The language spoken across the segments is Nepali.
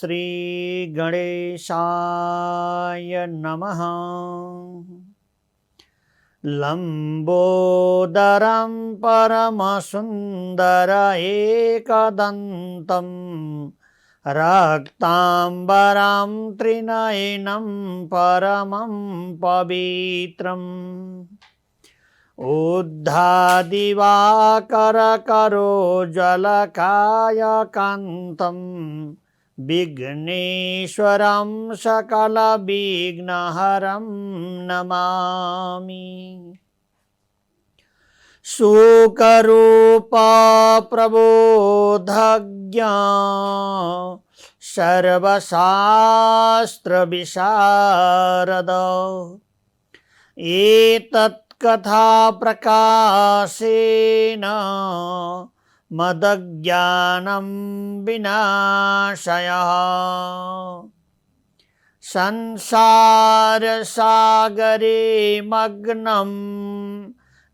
श्री गणेशाय नमः। लंबोदरं परमसुंदर एकदन्तं रक्तांबरं त्रिनयनं परमं पवित्रम् उद्धादिवाकरकरोज्ज्वलकायकान्तं विघ्नेश्वरं सकलविघ्नहरं नमामि। शुकरूप प्रबोधज्ञ सर्वशास्त्रविशारद एतत् कथा प्रकाशेन मदज्ञानं विनाशयः संसार सागरे मग्नं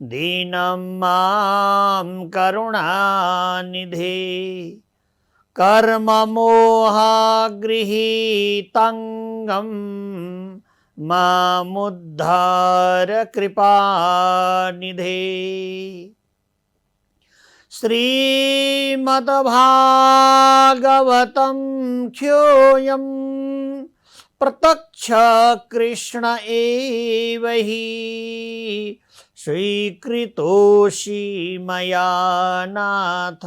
दीनं मां करुणानिधे कर्म मोहगृहीतंगं मामुद्धार कृपानिधे। श्रीमद्भागवतं ख्योऽयं प्रत्यक्ष कृष्ण एव हि स्वीकृतोऽसि मया नाथ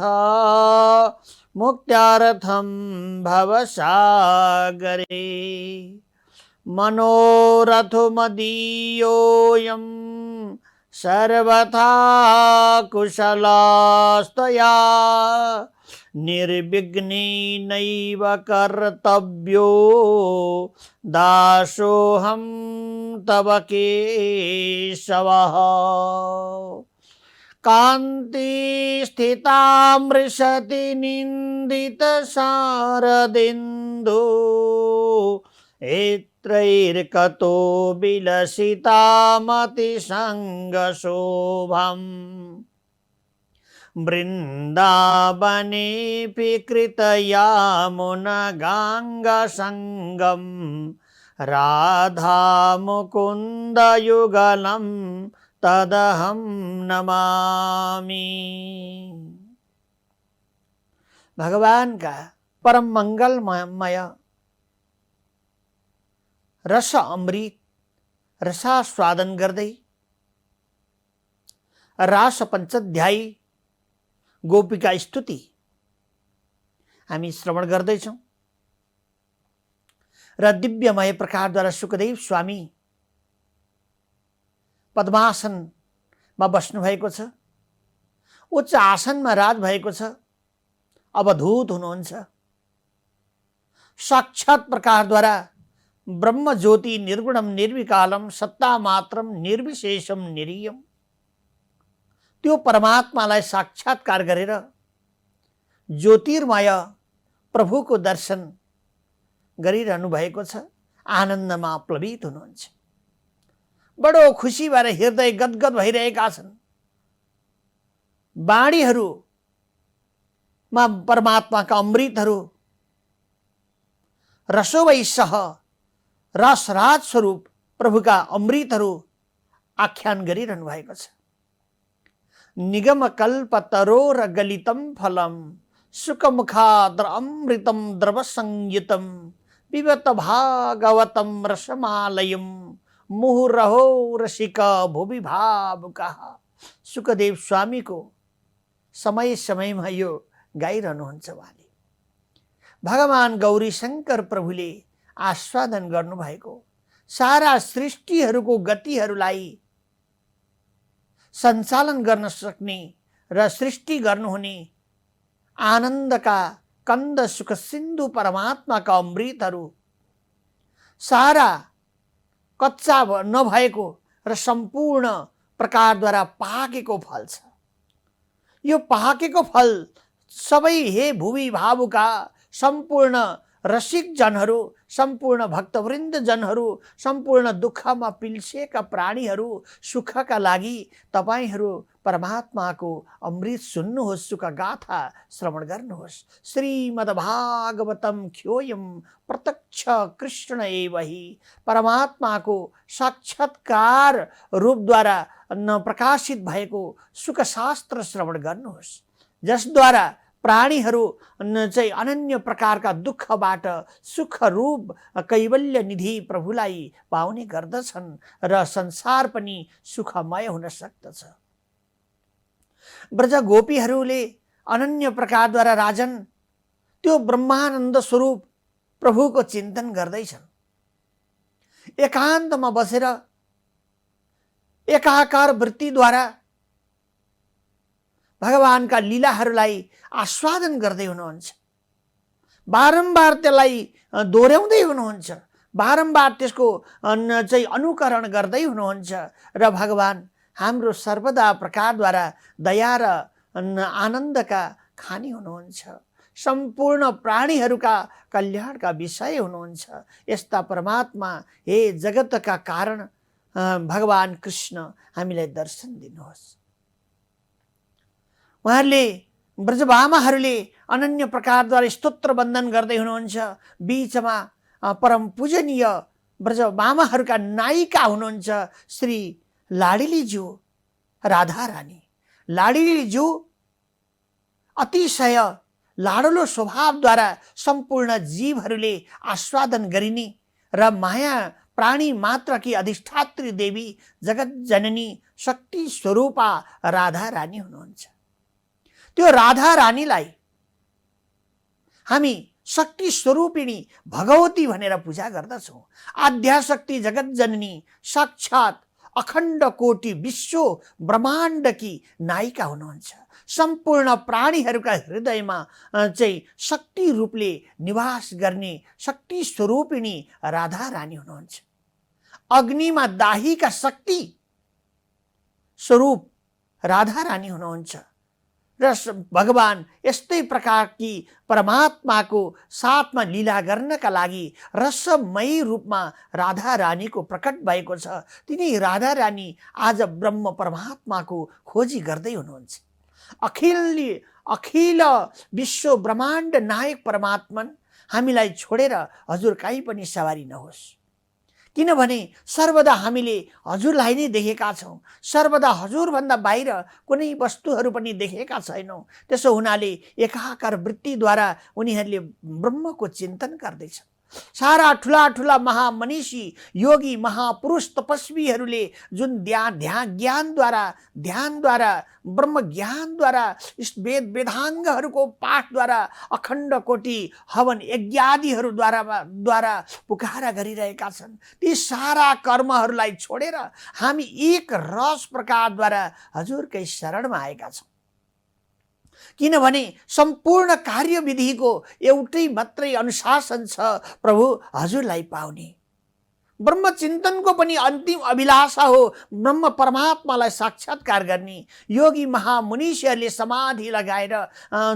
मुक्त्यार्थं भवसागरे। मनोरथोमदीयोऽयं सर्वथा कुशलास्तया निर्विघ्नेनैव कर्तव्यो दासोऽहं तव केशवः। कान्ति स्थितामृषति निन्दितशारदिन्दो त्रैर्कतो विलसितामतिसङ्गशोभम् वृन्दावनेऽपि कृतयामुनगाङ्गसङ्गं राधामुकुन्दयुगलं तदहं नमामि। भगवान का परम मंगलमय रस अमृत रसास्वादन गर्दै रास पञ्चाध्यायी गोपिका स्तुति हामी श्रवण गर्दैछौँ र दिव्यमय प्रकारद्वारा सुखदेव स्वामी पद्मासनमा बस्नु भएको छ। उच्च आसनमा राज भएको छ। अवधूत हुनुहुन्छ। साक्षात प्रकारद्वारा ब्रह्म ज्योति निर्गुणम निर्विकालम सत्ता मात्रम निर्विशेषम निरीयम त्यो परमात्मालाई साक्षात्कार गरेर ज्योतिर्मय प्रभुको दर्शन गरिरहनु भएको छ। आनन्दमा प्लवित हुनुहुन्छ। बडो खुसी भएर हृदय गदगद भइरहेका छन्। वाणीहरूमा परमात्माका अमृतहरू रसोवैसह रसराज स्वरूप प्रभुका अमृतहरू आख्यान गरिरहनु भएको छ। निगम कल्पतरोर गलितम फलम सुखमुखाद्र अमृतम द्रव संयुतम पिबत भागवतम रसमालयम मुहुरहो रसिक भुवि भावुकः। सुखदेव स्वामी को समय समयमा यो गाइरहनुहुन्छ। उहाँले भगवान गौरी शंकर प्रभुले आस्वादन गर्नुभएको सारा सृष्टिहरूको गतिहरूलाई सञ्चालन गर्न सक्ने र सृष्टि गर्नुहुने आनन्दका कंद सुख सिन्धु परमात्माका अमृतहरू सारा कच्चा नभएको र सम्पूर्ण प्रकारद्वारा पाकेको फल छ। यो पाकेको फल सबै हे भुवि भावुका सम्पूर्ण रसिक जनहरू सम्पूर्ण भक्तवृन्द जनहरू, सम्पूर्ण दुःखमा पिल्सिएका प्राणीहरू सुखका लागि तपाईहरू परमात्माको अमृत सुन्नुहोस्, सुख गाथा श्रवण गर्नुहोस्। श्रीमद्भागवतम ख्योयम प्रत्यक्ष कृष्ण एव हि। परमात्माको साक्षात्कार रूपद्वारा प्रकाशित भएको सुखशास्त्र श्रवण गर्नुहोस्, जसद्वारा प्राणीहरू चाहिँ अनन्य प्रकारका दुःखबाट सुख रूप कैवल्य निधि प्रभुलाई पाउने गर्दछन् र संसार पनि सुखमय हुन सक्दछ। ब्रज गोपीहरूले अनन्य प्रकारद्वारा राजन त्यो ब्रह्मानन्द स्वरूप प्रभुको चिन्तन गर्दैछन्। एकान्तमा बसेर एकाकार वृत्तिद्वारा भगवानका लीलाहरूलाई आस्वादन गर्दै हुनुहुन्छ। बारम्बार त्यसलाई दोहोऱ्याउँदै हुनुहुन्छ, बारम्बार त्यसको चाहिँ अनुकरण गर्दै हुनुहुन्छ र भगवान हाम्रो सर्वदा प्रकारद्वारा दया र आनन्दका खानी हुनुहुन्छ, सम्पूर्ण प्राणीहरूका कल्याणका विषय हुनुहुन्छ। यस्ता परमात्मा हे जगतका कारण भगवान कृष्ण हामीलाई दर्शन दिनुहोस्। उहाँहरूले ब्रजबामाहरूले अनन्य प्रकारद्वारा स्तोत्र वन्दन गर्दै हुनुहुन्छ। बीचमा परम पूजनीय ब्रजबामाहरूका नायिका हुनुहुन्छ श्री लाडिलीज्यू राधा रानी। लाडिलीज्यू अतिशय लाडलो स्वभावद्वारा सम्पूर्ण जीवहरूले आस्वादन गरिने र माया प्राणी मात्रकी अधिष्ठात्री देवी जगत जननी शक्ति स्वरूपा राधा रानी हुनुहुन्छ। त्यो राधा रानीलाई हामी शक्ति स्वरूपिणी भगवती भनेर पूजा गर्दछौँ। आद्याशक्ति जगत जननी साक्षात अखण्ड कोटि विश्व ब्रह्माण्डकी नायिका हुनुहुन्छ। सम्पूर्ण प्राणीहरूका हृदयमा चाहिँ शक्ति रूपले निवास गर्ने शक्ति स्वरूपिणी राधा रानी हुनुहुन्छ। अग्निमा दाहीका शक्ति स्वरूप राधा रानी हुनुहुन्छ र भगवान यस्तै प्रकारकी परमात्माको साथमा लीला गर्नका लागि रसमयी रूपमा राधा रानीको प्रकट भएको छ। तिनी राधा रानी आज ब्रह्म परमात्माको खोजी गर्दै हुनुहुन्छ। अखिल विश्व ब्रह्माण्ड नायक परमात्मन हामीलाई छोडेर हजुर कहीँ पनि सवारी नहोस्, किनभने सर्वदा हामीले हजुरलाई नै देखेका छौँ, सर्वदा हजुरभन्दा बाहिर कुनै वस्तुहरू पनि देखेका छैनौँ। त्यसो हुनाले एकाकार वृत्तिद्वारा उनीहरूले ब्रह्मको चिन्तन गर्दैछन्। सारा ठुला ठुला महामनीषी योगी महापुरुष तपस्वीहरूले जुन ध्यानद्वारा ब्रह्म ज्ञानद्वारा वेद वेदाङ्गहरूको पाठद्वारा अखण्ड कोटि हवन यज्ञादिहरूद्वारा पुकारा गरिरहेका छन्। ती सारा कर्महरूलाई छोडेर हामी एक रस प्रकारद्वारा हजुरकै शरणमा आएका छौँ, किनभने सम्पूर्ण कार्यविधिको एउटै मात्रै अनुशासन छ, प्रभु हजुरलाई पाउने। ब्रह्म चिन्तनको पनि अन्तिम अभिलाषा हो ब्रह्म परमात्मालाई साक्षात्कार गर्ने। योगी महामुनिषहरूले समाधि लगाएर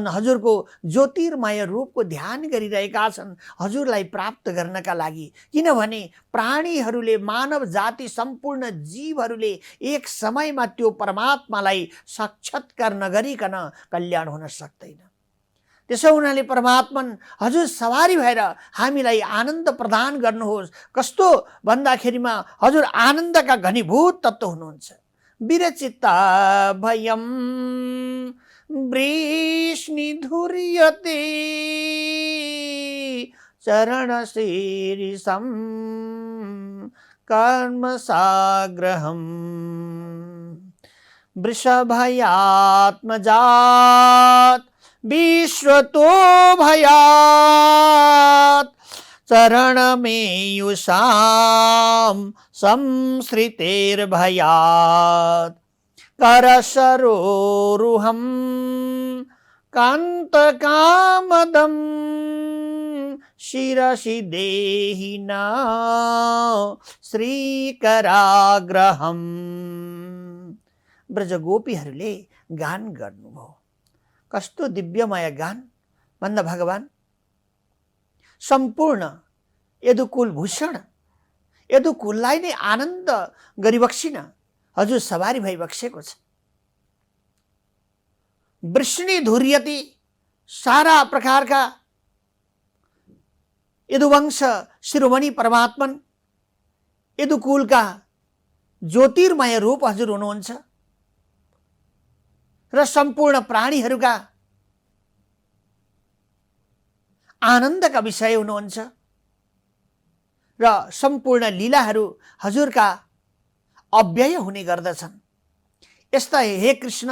हजुरको ज्योतिर्मय रूपको ध्यान गरिरहेका छन् हजुरलाई प्राप्त गर्नका लागि, किनभने प्राणीहरूले मानव जाति सम्पूर्ण जीवहरूले एक समयमा त्यो परमात्मालाई साक्षात्कार नगरिकन कल्याण हुन सक्दैन। त्यसो हुनाले परमात्मन हजुर सवारी भएर हामीलाई आनन्द प्रदान गर्नुहोस्। कस्तो भन्दाखेरिमा हजुर आनन्दका घनीभूत तत्त्व हुनुहुन्छ। विरचिता भयम वृष्णिधुर्यते चरणशीर्षं कर्मसाग्रहम् वृषभयात्मजात् विश्वतो भयात् चरणमेयुषां संसृतेर्भयात् करसरोरुहं कान्तकामदं शिरसि देहिना श्रीकराग्रहम्। ब्रजगोपीहरूले गान गर्नुभयो। कस्तो दिव्यमय गान भन्दा भगवान सम्पूर्ण यदुकुल भूषण, यदुकुललाई नै आनन्द गरिबक्सिन हजुर सवारी भइबक्सेको छ। वृष्णि धुर्यति, सारा प्रकारका यदुवंश शिरोमणि परमात्मन यदुकुलका ज्योतिर्मय रूप हजुर हुनुहुन्छ र सम्पूर्ण प्राणीहरूका आनन्दका विषय हुनुहुन्छ र सम्पूर्ण लीलाहरू हजुरका अव्यय हुने गर्दछन्। यस्ता हे कृष्ण,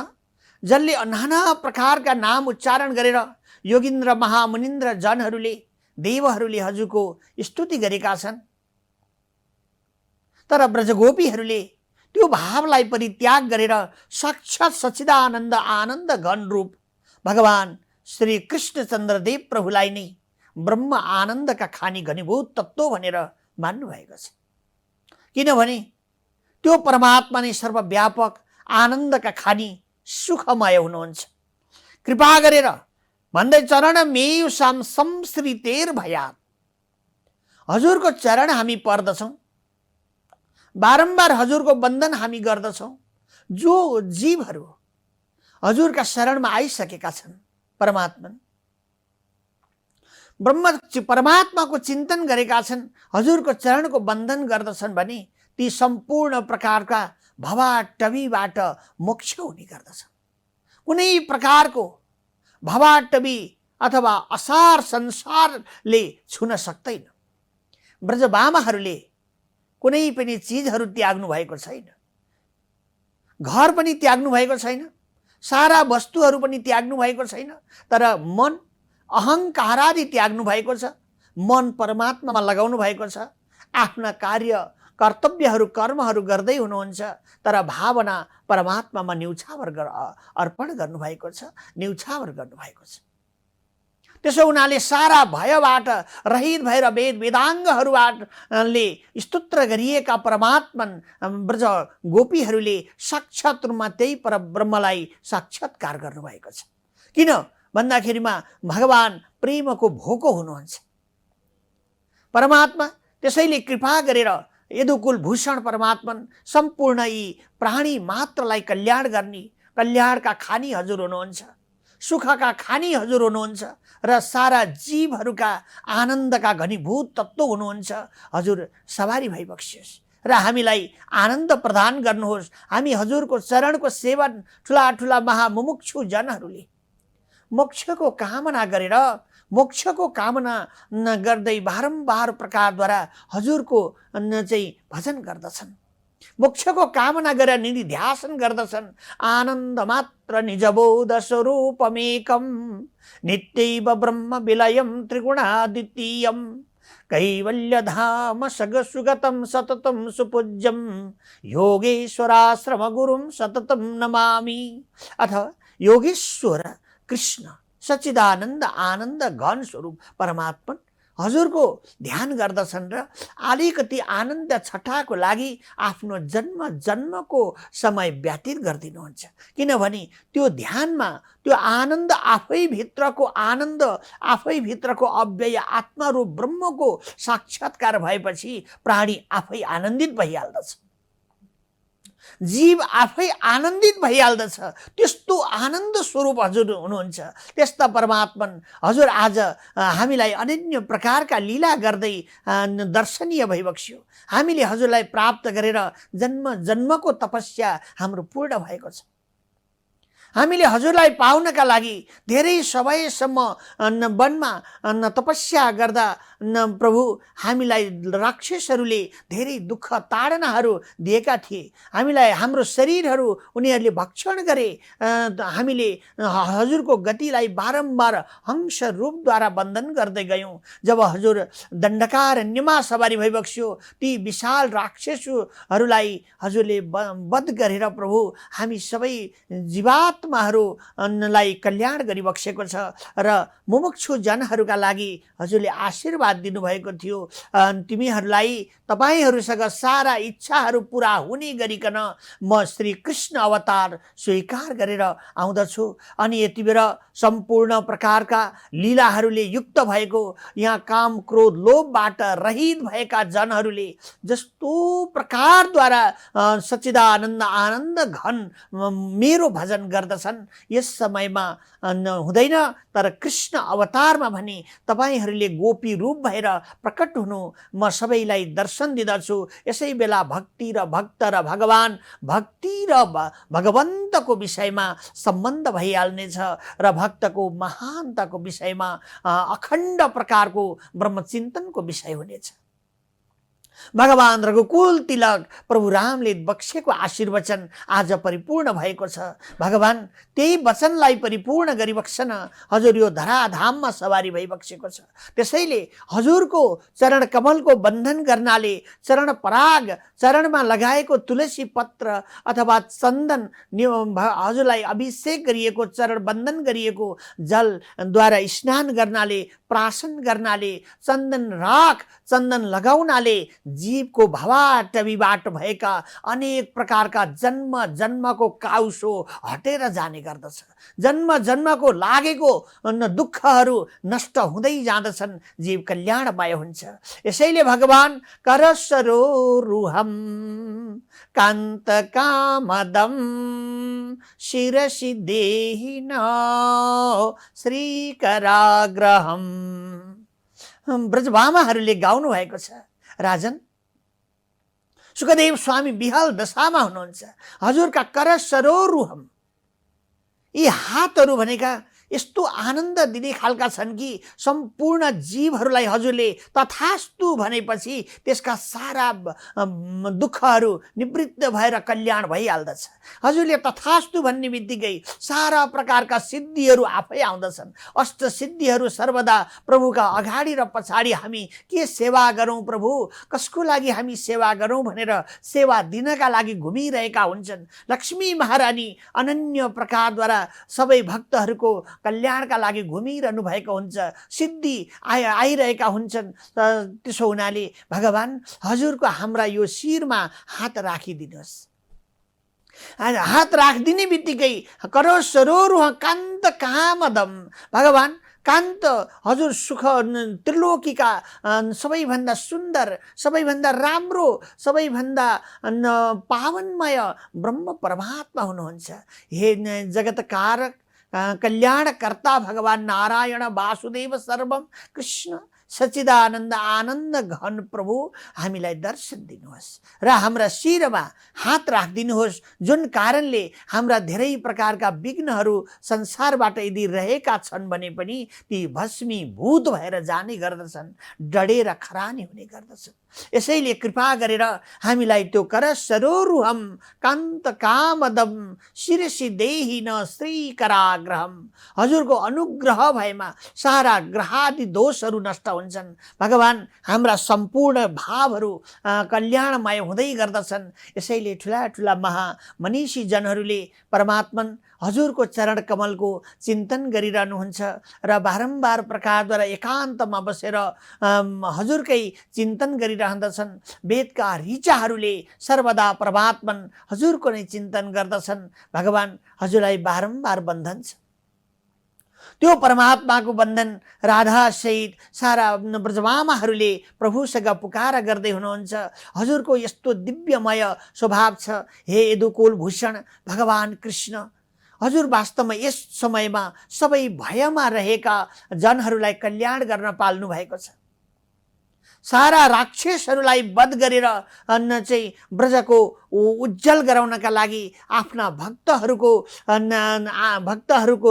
जसले नाना प्रकारका नाम उच्चारण गरेर योगिन्द्र महामुनिन्द्र जनहरूले देवहरूले हजुरको स्तुति गरेका छन्, तर ब्रजगोपीहरूले त्यो भावलाई परित्याग गरेर साक्षात् सच्चिदानन्द आनन्द घन रूप भगवान श्री कृष्णचन्द्रदेव प्रभुलाई नै ब्रह्म आनन्दका खानी घनीभूत तत्त्व भनेर मान्नुभएको छ। किनभने त्यो परमात्मा नै सर्वव्यापक आनन्दका खानी सुखमय हुनुहुन्छ। कृपा गरेर भन्दै चरण मेयु साम संश्रितेर भयात, हजुरको चरण हामी पर्दछौँ, बारम्बार हजुरको वन्दन हामी गर्दछौँ। जो जीवहरू हजुरका शरणमा आइसकेका छन्, परमात्माको चिन्तन गरेका छन्, हजुरको चरणको वन्दन गर्दछन् भने ती सम्पूर्ण प्रकारका भवाटवीबाट मोक्ष हुने गर्दछ। कुनै प्रकारको भवाटवी अथवा असार संसारले छुन सक्दैन। ब्रजबामाहरूले कुनै पनि चिजहरू त्याग्नु भएको छैन, घर पनि त्याग्नु भएको छैन, सारा वस्तुहरू पनि त्याग्नु भएको छैन, तर मन अहङ्कारादि त्याग्नु भएको छ। मन परमात्मामा लगाउनु भएको छ। आफ्ना कार्य कर्तव्यहरू कर्महरू गर्दै हुनुहुन्छ, तर भावना परमात्मामा न्यौछावर अर्पण गर्नुभएको छ, न्यौछावर गर्नुभएको छ। त्यसो हुनाले सारा भयबाट रहित भएर वेद वेदाङ्गहरूले स्तोत्र गरिएका परमात्मन ब्रज गोपीहरूले साक्षात् रूपमा त्यही परब्रह्मलाई साक्षात्कार गर्नुभएको छ। किन भन्दाखेरिमा भगवान प्रेमको भोको हुनुहुन्छ परमात्मा। त्यसैले कृपा गरेर यदुकुल भूषण परमात्मन सम्पूर्ण यी प्राणी मात्रलाई कल्याण गर्ने कल्याणका खानी हजुर हुनुहुन्छ, सुखका खानी हजुर हुनुहुन्छ र सारा जीवहरूका आनन्दका घनीभूत तत्त्व हुनुहुन्छ। हजुर सवारी भइबक्सियोस् र हामीलाई आनन्द प्रदान गर्नुहोस्। हामी हजुरको चरणको सेवन ठुला ठुला महामुमुक्षु जनहरूले मोक्षको कामना गरेर मोक्षको कामना गर्दै बारम्बार प्रकारद्वारा हजुरको चाहिँ भजन गर्दछन्, मोक्षको कामना गरेर निधिध्यासन गर्दछन्। आनन्द मात्र निजबोध स्वरूपमेकम नित्यैव ब्रह्म विलयम त्रिगुणाद्वितीयम कैवल्यधाम सगसुगतं सततं सुपूज्यं योगेश्वराश्रम गुरुं सततं नमामि। अथवा योगेश्वर कृष्ण सच्चिदानन्द आनन्द घन स्वरूप परमात्मा हजुरको ध्यान गर्दछन् र अलिकति आनन्द छटाको लागि आफ्नो जन्म जन्मको समय व्यतीत गरिदिनुहुन्छ। किनभने त्यो ध्यानमा त्यो आनन्द आफै भित्रको आनन्द, आफै भित्रको अव्यय आत्मारूप ब्रह्मको साक्षात्कार भएपछि प्राणी आफै आनन्दित भइहाल्दछ, जीव आफै आनन्दित भइहाल्दछ। त्यस्तो आनन्द स्वरूप हजुर हुनुहुन्छ। त्यस्ता परमात्मन हजुर आज हामीलाई अनन्य प्रकारका लीला गर्दै दर्शनीय भइबक्स्यो। हामीले हजुरलाई प्राप्त गरेर जन्म जन्मको तपस्या हाम्रो पूर्ण भएको छ। हामीले हजुरलाई पाउनका लागि धेरै समयसम्म वनमा तपस्या गर्दा प्रभु हामीलाई राक्षसहरूले धेरै दुःख ताडनाहरू दिएका थिए। हामीलाई हाम्रो शरीरहरू उनीहरूले भक्षण गरे। हामीले हजुरको गतिलाई बारम्बार हंस रूपद्वारा बन्धन गर्दै गयौँ। जब हजुर दण्डकारण्यमा सवारी भइबक्स्यो, ती विशाल राक्षसहरूलाई हजुरले वध गरेर प्रभु हामी सबै जीवात्मा आत्माहरूलाई कल्याण गरिबक्सेको छ र मुमुक्षु जनहरूका लागि हजुरले आशीर्वाद दिनुभएको थियो। तिमीहरूलाई तपाईँहरूसँग सारा इच्छाहरू पुरा हुने गरिकन म श्री कृष्ण अवतार स्वीकार गरेर आउँदछु। अनि यति बेला सम्पूर्ण प्रकारका लीलाहरूले युक्त भएको यहाँ काम क्रोध लोभबाट रहित भएका जनहरूले जस्तो प्रकारद्वारा सच्चिदानन्द आनन्द घन मेरो भजन गर्दछन्, यस समयमा हुँदैन, तर कृष्ण अवतारमा भने तपाईँहरूले गोपी रूप भएर प्रकट हुनु म सबैलाई दर्शन दिँदछु। यसै बेला भक्ति र भक्त र भगवान, भक्ति र भगवन्तको विषयमा सम्बन्ध भइहाल्नेछ र भक्तको महानताको विषयमा अखण्ड प्रकारको ब्रह्मचिन्तनको विषय हुनेछ। भगवान रघुकुल तिलक प्रभु रामले बक्सेको आशीर्वचन आज परिपूर्ण भएको छ। भगवान त्यही वचनलाई परिपूर्ण गरिबक्सन हजुर यो धराधाममा सवारी भइबक्सेको छ। त्यसैले हजुरको चरण कमलको बन्धन गर्नाले चरण पराग, चरणमा लगाएको तुलसी पत्र अथवा चन्दन, हजुरलाई अभिषेक गरिएको चरण बन्धन गरिएको जलद्वारा स्नान गर्नाले, प्राशन गर्नाले, चन्दन राख चन्दन लगाउनाले जीवको भवाटवीबाट भएका अनेक प्रकारका जन्म जन्मको काउसो हटेर जाने गर्दछ। जन्म जन्मको लागेको दुःखहरू नष्ट हुँदै जाँदछन्, जीव कल्याणमय हुन्छ। यसैले भगवान करसरोरुहम कान्त कामदम शिरसि देहिन श्रीकराग्रहम। ब्रजभामाहरूले गाउनु भएको छ। राजन सुखदेव स्वामी विहल दशामा हुनुहुन्छ। हजुरका कर सरोरुहम, यी हातहरू भनेका यस्तो आनन्द दिने खालका छन् कि सम्पूर्ण जीवहरूलाई हजुरले तथास्तु भनेपछि त्यसका सारा दुःखहरू निवृत्त भएर कल्याण भइहाल्दछ। हजुरले तथास्तु भन्ने बित्तिकै सारा प्रकारका सिद्धिहरू आफै आउँदछन्। अष्ट सिद्धिहरू सर्वदा प्रभुका अगाडि र पछाडि हामी के सेवा गरौँ प्रभु, कसको लागि हामी सेवा गरौँ भनेर सेवा दिनका लागि घुमिरहेका हुन्छन्। लक्ष्मी महारानी अनन्य प्रकारद्वारा सबै भक्तहरूको कल्याणका लागि घुमिरहनु भएको हुन्छ, सिद्धि आइरहेका हुन्छन्। त्यसो हुनाले भगवान हजुरको हाम्रा यो शिरमा हात राखिदिनुहोस्। हात राखिदिने बित्तिकै करो सरोरुह कान्त कामदम, भगवान कान्त हजुर सुख त्रिलोकीका सबैभन्दा सुन्दर, सबैभन्दा राम्रो, सबैभन्दा पावनमय ब्रह्म परमात्मा हुनुहुन्छ। हे जगतकारक कल्याणकर्ता भगवान नारायण वासुदेव सर्वम कृष्ण सच्चिदानन्द आनन्द घन प्रभु, हामीलाई दर्शन दिनुहोस् र हाम्रा शिरमा हात राखिदिनुहोस्। जुन कारणले हाम्रा धेरै प्रकारका विघ्नहरू संसारबाट यदि रहेका छन् भने पनि ती भस्मीभूत भएर जाने गर्दछन्, डढेर खरानी हुने गर्दछन्। यसैले कृपा गरेर हामीलाई त्यो कर सरोरुहम कान्त कामदम शिरसि देहिन श्रीकराग्रहम, हजुरको अनुग्रह भएमा सारा ग्रहादि दोषहरू नष्ट हुन्छन्। भगवान हाम्रा सम्पूर्ण भावहरू कल्याणमय हुँदै गर्दछन्। यसैले ठुला ठुला महामनीषी जनहरूले परमात्मन हजुरको चरण कमलको चिन्तन गरिरहनुहुन्छ र बारम्बार प्रकारद्वारा एकान्तमा बसेर हजुरकै चिन्तन गरिरहँदछन्। वेदका ऋचाहरूले सर्वदा परमात्मन हजुरको नै चिन्तन गर्दछन्। भगवान हजुरलाई बारम्बार बन्धन छ। त्यो परमात्माको बन्धन राधा सहित सारा ब्रजमामाहरूले प्रभुसँग पुकारा गर्दै हुनुहुन्छ। हजुरको यस्तो दिव्यमय स्वभाव छ। हे यदुकुल भूषण भगवान कृष्ण, हजुर वास्तवमा यस समयमा सबै भयमा रहेका जनहरूलाई कल्याण गर्न पाल्नु भएको छ। सारा राक्षसहरूलाई वध गरेर चाहिँ ब्रजको उज्जवल गराउनका लागि, आफ्ना भक्तहरूको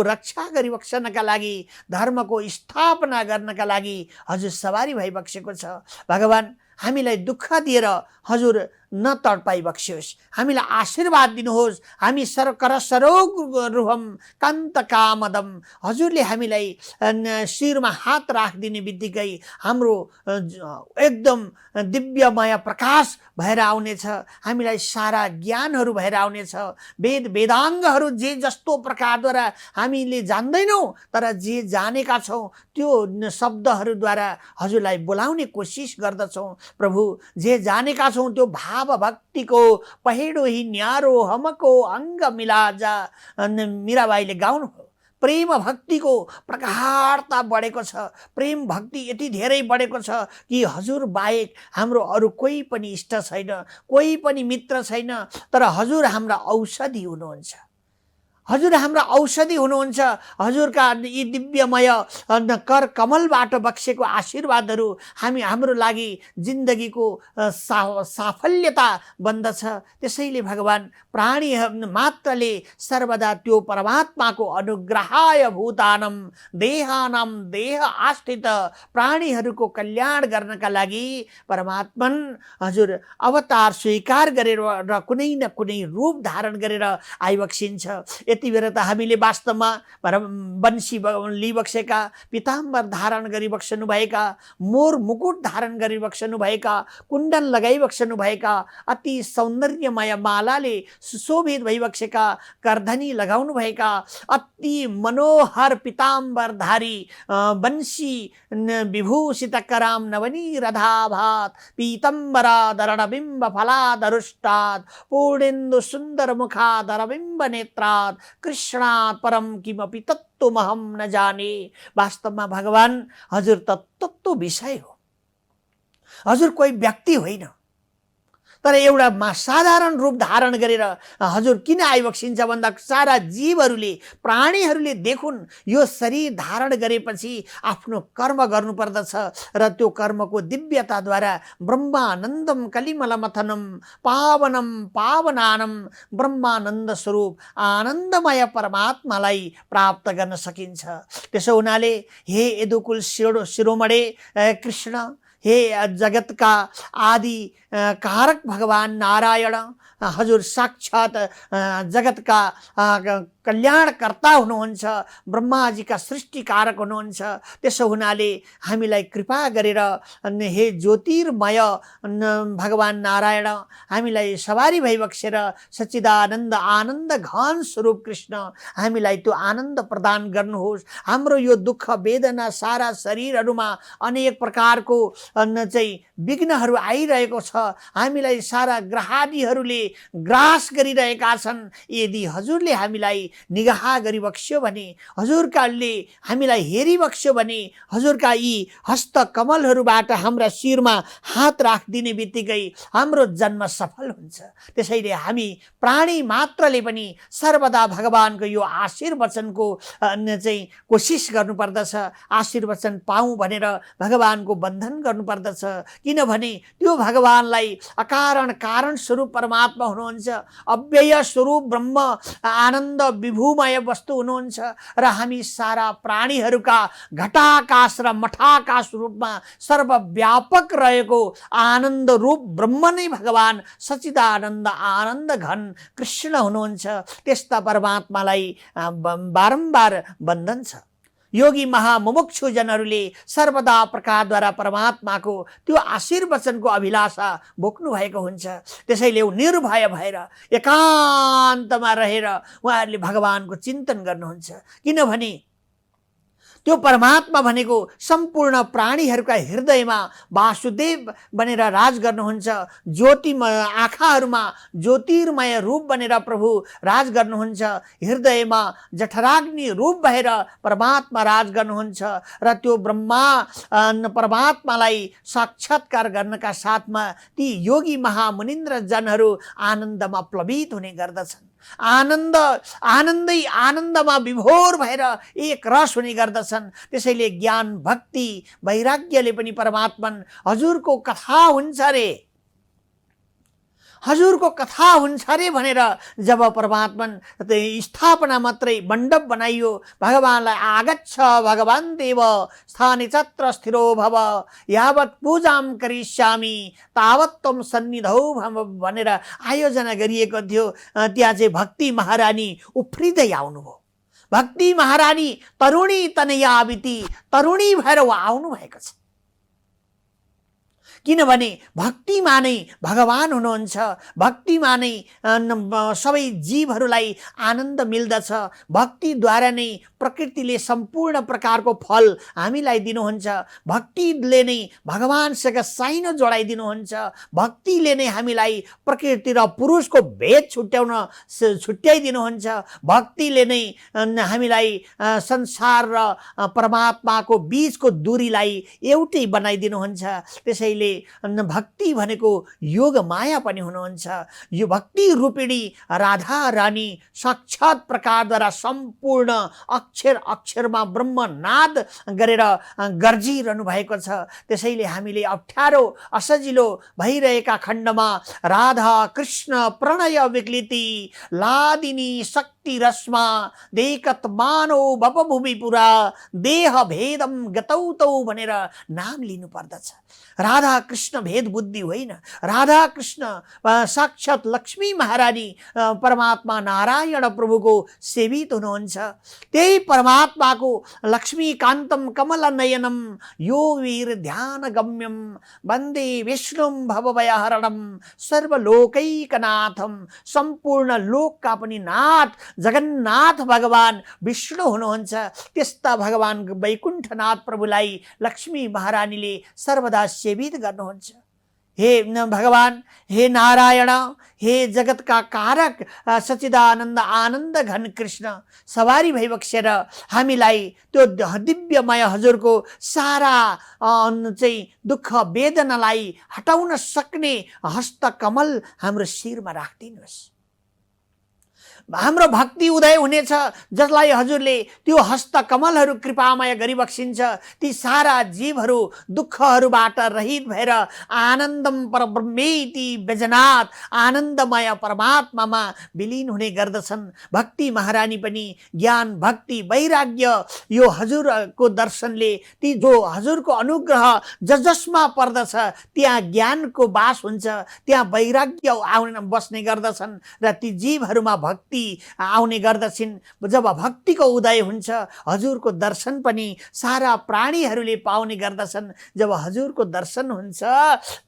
रक्षा गरिबक्सनका लागि, धर्मको स्थापना गर्नका लागि हजुर सवारी भइबक्सेको छ। भगवान हामीलाई दुःख दिएर हजुर न तडपाई बक्सियोस्, हामीलाई आशीर्वाद दिनुहोस्। हामी सरोग रुहम कान्त कामदम, हजुरले हामीलाई शिरमा हात राखिदिने बित्तिकै हाम्रो एकदम दिव्यमय प्रकाश भएर आउनेछ, हामीलाई सारा ज्ञानहरू भएर आउनेछ। वेदाङ्गहरू जे जस्तो प्रकारद्वारा हामीले जान्दैनौँ, तर जे जानेका छौँ त्यो शब्दहरूद्वारा हजुरलाई बोलाउने कोसिस गर्दछौँ। प्रभु, जे जानेका छौँ त्यो भाव भक्तिको पहिरो ही न्यारो हमको अङ्ग मिलाजा, मीराबाईले गाउनु। प्रेम भक्तिको प्रगाढता बढेको छ, प्रेम भक्ति यति धेरै बढेको छ कि हजुर बाहेक हाम्रो अरू कोही पनि इष्ट छैन, कोही पनि मित्र छैन। तर हजुर हाम्रा औषधि हुनुहुन्छ, हजुर हाम्रा औषधि हुनुहुन्छ। हजुरका यी दिव्यमय कर कमलबाट बक्सेको आशीर्वादहरू हाम्रो लागि जिन्दगीको साफल्यता बन्दछ। त्यसैले भगवान, प्राणी मात्रले सर्वदा त्यो परमात्माको अनुग्रहाय भूतानम देहानाम देह आश्रित प्राणीहरूको कल्याण गर्नका लागि परमात्मन हजुर अवतार स्वीकार गरेर र कुनै न कुनै रूप धारण गरेर आइबक्सिन्छ। यति बेर त हामीले वास्तवमा वंशी लिइबक्सेका, पिताम्बर धारण गरिबक्सनु भएका, मोर मुकुट धारण गरिबक्सनु भएका, कुण्डल लगाइबक्सनु भएका, अति सौन्दर्यमय मालाले सुशोभित भइबक्सेका, करधनी लगाउनु भएका, अति मनोहर पिताम्बरधारी वंशी विभूषित कराम नवनीरधाभात पीतम्बराधरणबिम्ब फलाधरुष्टात् पूर्णेन्दु सुन्दर मुखाधरबिम्ब नेत्रात् कृष्णात् परम किमपि तत्त्वमहं न जाने। वास्तवमा भगवान हजुर तत्त्व विषय हो, हजुर कोही व्यक्ति होइन। तर एउटा साधारण रूप धारण गरेर हजुर किन आइबक्सिन्छ भन्दा सारा जीवहरूले, प्राणीहरूले देखुन् यो शरीर धारण गरेपछि आफ्नो कर्म गर्नुपर्दछ र त्यो कर्मको दिव्यताद्वारा ब्रह्मानन्दम कलिमलमथनम पावनम पावनानम ब्रह्मानन्द स्वरूप आनन्दमय परमात्मालाई प्राप्त गर्न सकिन्छ। त्यसो हुनाले हे यदुकुल शिरोमणे कृष्ण, हे जगतका आदि कारक भगवान नारायण, हजुर साक्षात जगतका कल्याणकर्ता हुनुहुन्छ, ब्रह्माजीका सृष्टिकारक हुनुहुन्छ। त्यसो हुनाले हामीलाई कृपा गरेर हे ज्योतिर्मय भगवान नारायण, हामीलाई सवारी भइबक्सेर सच्चिदानन्द आनन्द घन स्वरूप कृष्ण हामीलाई त्यो आनन्द प्रदान गर्नुहोस्। हाम्रो यो दुःख वेदना सारा शरीरहरूमा अनेक प्रकारको चाहिँ विघ्नहरू आइरहेको छ, हामीलाई सारा ग्रहादिहरूले ग्रास गरिरहेका छन्। यदि हजुरले हामीलाई निगाह गरिबक्स्यो भने, हजुरकाले हामीलाई हेरिबक्स्यो भने, हजुरका यी हस्त कमलहरूबाट हाम्रा शिरमा हात राखिदिने बित्तिकै हाम्रो जन्म सफल हुन्छ। त्यसैले हामी प्राणी मात्रले पनि सर्वदा भगवानको यो आशीर्वचनको चाहिँ कोसिस गर्नुपर्दछ। आशीर्वचन पाऊँ भनेर भगवानको बन्धन गर्नुपर्दछ, किनभने त्यो भगवानलाई अकारण कारण स्वरूप परमात्मा हुनुहुन्छ, अव्यय स्वरूप ब्रह्म आनन्द विभूमय वस्तु हुनुहुन्छ र हामी सारा प्राणीहरूका घटाकाश र मठाकाश रूपमा सर्वव्यापक रहेको आनन्द रूप ब्रह्म नै भगवान सच्चिदानन्द आनन्द घन कृष्ण हुनुहुन्छ। त्यस्ता परमात्मालाई बारम्बार वन्दन छ। योगी महामुमुक्षु जनहरूले सर्वदा प्रकारद्वारा परमात्माको त्यो आशीर्वचनको अभिलाषा बोक्नु भएको हुन्छ। त्यसैले निर्भय भएर एकान्तमा रहेर उहाँहरूले भगवानको चिन्तन गर्नुहुन्छ, किनभने त्यो परमात्मा भनेको सम्पूर्ण प्राणीहरूका हृदयमा वासुदेव बनेर राज गर्नुहुन्छ। ज्योतिमय आँखाहरूमा ज्योतिर्मय रूप बनेर प्रभु राज गर्नुहुन्छ। हृदयमा जठराग्नि रूप भएर परमात्मा राज गर्नुहुन्छ र त्यो ब्रह्मा परमात्मालाई साक्षात्कार गर्नका साथमा ती योगी महामुनिन्द्र जनहरू आनन्दमा प्लवित हुने गर्दछन्। आनन्दै आनन्दमा विभोर भएर एक रस हुने गर्दछन्। त्यसैले ज्ञान भक्ति वैराग्यले पनि परमात्मा हजुरको कथा हुन्छ रे, हजुरको कथा हुन्छ अरे भनेर जब परमात्मा स्थापना मात्रै मण्डप बनाइयो, भगवानलाई आगच्छ भगवान देव स्थाने चत्र स्थिरो भव यावत् पूजां करिष्यामि तावत् त्वं सन्निधौ भव भनेर आयोजना गरिएको थियो। त्यहाँ चाहिँ भक्ति महारानी उफ्रिँदै आउनुभयो। भक्ति महारानी तरुणी तनयाविति तरुणी भएर आउनु भएको छ। किनभने भक्तिमा नै भगवान हुनुहुन्छ, भक्तिमा नै सबै जीवहरूलाई आनन्द मिल्दछ। भक्तिद्वारा नै प्रकृतिले सम्पूर्ण प्रकारको फल हामीलाई दिनुहुन्छ। भक्तिले नै भगवानसँग साइनो जोडाइदिनुहुन्छ। भक्तिले नै हामीलाई प्रकृति र पुरुषको भेद छुट्याइदिनुहुन्छ। भक्तिले नै हामीलाई संसार र परमात्माको बीचको दूरीलाई एउटै बनाइदिनुहुन्छ। त्यसैले भक्ति भनेको योग माया पनि हुनुहुन्छ। यो भक्ति रूपिणी राधा रानी साक्षात प्रकारद्वारा सम्पूर्ण अक्षर अक्षरमा ब्रह्मनाद गरेर गर्जिरहनु भएको छ। त्यसैले हामीले अप्ठ्यारो असजिलो भइरहेका खण्डमा राधा कृष्ण प्रणय विक्लिति लादिनी शक्ति रश्मा देखत मानव बपभूमि पुरा देह भेदम गतौ तौ भनेर नाम लिनु पर्दछ। राधा कृष्ण भेद बुद्धि होइन, राधा कृष्ण साक्षात लक्ष्मी महारानी परमात्मा नारायण प्रभुको सेवित हुनुहुन्छ। त्यही परमात्माको लक्ष्मी कान्तम कमल नयनम यो वीर ध्यान गम्यम वन्दे विष्णुम भवभयहरणम सर्वलोकैकनाथम सम्पूर्ण लोकका पनि नाथ जगन्नाथ भगवान विष्णु हुनुहुन्छ। त्यस्ता भगवान वैकुण्ठनाथ प्रभुलाई लक्ष्मी महारानीले सर्वदा सेवित गर्नुहुन्छ। हे भगवान, हे नारायण, हे जगतका कारक सच्चिदानन्द आनन्द घन कृष्ण सवारी भइबक्सेर हामीलाई त्यो दिव्यमय हजुरको सारा चाहिँ दुःख वेदनालाई हटाउन सक्ने हस्तकमल हाम्रो शिरमा राखिदिनुहोस्। हाम्रो भक्ति उदय हुनेछ, जसलाई हजुरले त्यो हस्तकमलहरू कृपामय गरिबक्सिन्छ। ती सारा जीवहरू दुःखहरूबाट रहित भएर आनन्दम परब्रह्मेति बेजनाथ आनन्दमय परमात्मामा विलीन हुने गर्दछन्। भक्ति महारानी पनि ज्ञान भक्ति वैराग्य यो हजुरको दर्शनले ती जो हजुरको अनुग्रह जसमा पर्दछ त्यहाँ ज्ञानको बास हुन्छ, त्यहाँ वैराग्य आउने बस्ने गर्दछन् र ती जीवहरूमा भक्ति आउने गर्दछन्। जब भक्तिको उदय हुन्छ हजुरको दर्शन पनि सारा प्राणीहरूले पाउने गर्दछन्। जब हजुरको दर्शन हुन्छ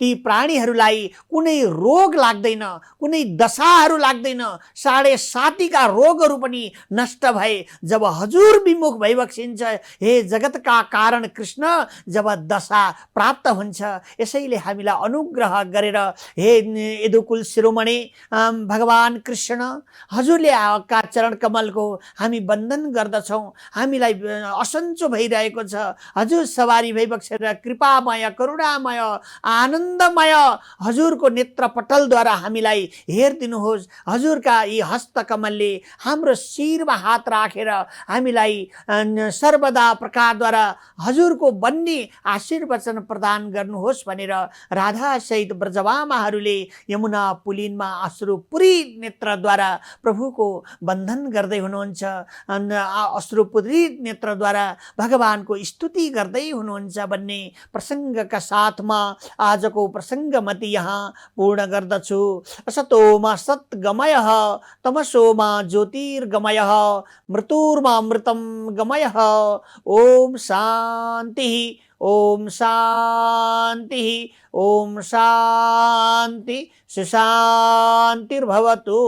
ती प्राणीहरूलाई कुनै रोग लाग्दैन, कुनै दशाहरू लाग्दैन, 7.5 का रोगहरू पनि नष्ट भए जब हजुर विमुख भइबक्सिन्छ। हे जगतका कारण कृष्ण जब दशा प्राप्त हुन्छ। यसैले हामीलाई अनुग्रह गरेर हे यदुकुल शिरोमणि भगवान कृष्ण हजुरले का चरण कमलको हामी वन्दन गर्दछौँ। हामीलाई असन्चो भइरहेको छ, हजुर सवारी भइबक्सेर कृपामय करुणामय आनन्दमय हजुरको नेत्रपटलद्वारा हामीलाई हेरिदिनुहोस्। हजुरका यी हस्तकमलले हाम्रो शिरमा हात राखेर हामीलाई सर्वदा प्रकारद्वारा हजुरको बन्ने आशीर्वचन प्रदान गर्नुहोस् भनेर राधा सहित ब्रजवामाहरूले यमुना पुलिनमा अश्रुपुरी नेत्रद्वारा प्रभुको बन्धन गर्दै हुनुहुन्छ। अश्रुपुरी नेत्रद्वारा भगवानको स्तुति गर्दै हुनुहुन्छ भन्ने प्रसङ्गका साथमा आजको प्रसङ्गमति यहाँ पूर्ण गर्दछु। असतोमा सत्गमयः तमसोमा ज्योतिर्गमयः मृत्युर्मा अमृतं गमयः। ओम शान्ति ओम शान्ति ओम शान्ति सुशान्तिर्भवतु।